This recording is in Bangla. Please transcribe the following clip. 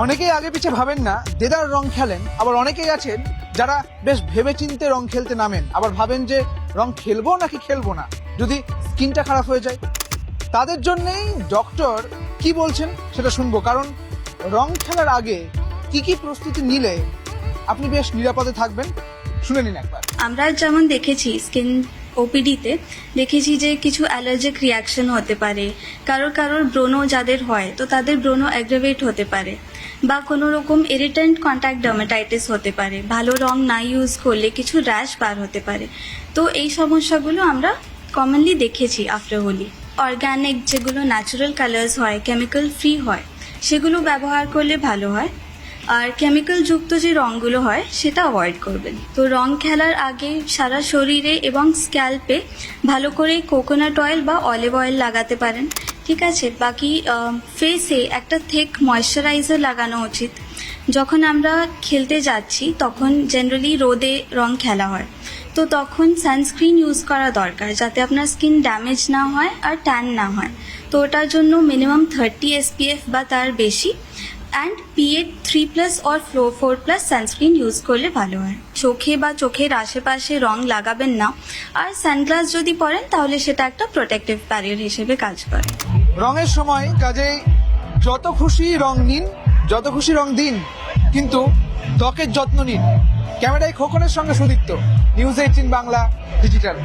অনেকেই আগে পিছে ভাবেন না, দেদার রং খেলেন। আবার অনেকেই আছেন যারা বেশ ভেবেচিন্তে রং খেলতে নামেন, আবার ভাবেন যে রং খেলবো নাকি খেলবো না, যদি স্কিনটা খারাপ হয়ে যায়। তাদের জন্যই ডক্টর কি বলছেন সেটা শুনবো, কারণ রং খেলার আগে কি কি প্রস্তুতি নিলে আপনি বেশ নিরাপদে থাকবেন শুনে নিন একবার। আমরা যেমন দেখেছি স্কিন ওপিডিতে দেখেছি যে কিছু অ্যালার্জিক রিয়াকশন হতে পারে, কারোর ব্রণ যাদের হয় তো তাদের ব্রণ অ্যাগ্রাভেট হতে পারে, বা কোনো রকম ইরিটেন্ট কন্ট্যাক্ট ডার্মাটাইটিস হতে পারে, ভালো রং না ইউজ করলে কিছু র্যাশ বার হতে পারে। তো এই সমস্যাগুলো আমরা কমনলি দেখেছি আফটার হোলি। অর্গ্যানিক যেগুলো ন্যাচারাল কালার্স হয়, কেমিক্যাল ফ্রি হয়, সেগুলো ব্যবহার করলে ভালো হয়। আর কেমিক্যাল যুক্ত যে রঙগুলো হয় সেটা অ্যাভয়েড করবেন। তো রং খেলার আগে সারা শরীরে এবং স্ক্যাল্পে ভালো করে কোকোনাট অয়েল বা অলিভ অয়েল লাগাতে পারেন, ঠিক আছে। বাকি ফেসে একটা থিক ময়শ্চারাইজার লাগানো উচিত। যখন আমরা খেলতে যাচ্ছি তখন জেনারেলি রোদে রং খেলা হয়, তো তখন সানস্ক্রিন ইউজ করা দরকার যাতে আপনার স্কিন ড্যামেজ না হয় আর ট্যান না হয়। তো ওটার জন্য মিনিমাম 30 SPF বা তার বেশি and PA 3+ or 4+ sunscreen use করলে ভালো হয়। চোখে বা চোখের আশেপাশে রং লাগাবেন না, আর সানগ্লাস যদি পরেন তাহলে সেটা একটা প্রোটেক্টিভ ব্যারিয়ার হিসেবে কাজ করে। রঙের সময় কাজেই যত খুশি রং নিন, যত খুশি রং দিন, কিন্তু ত্বকের যত্ন নিন। ক্যামেরায় খোকনের সঙ্গে সুদীপ্ত, নিউজ 18 বাংলা ডিজিটাল।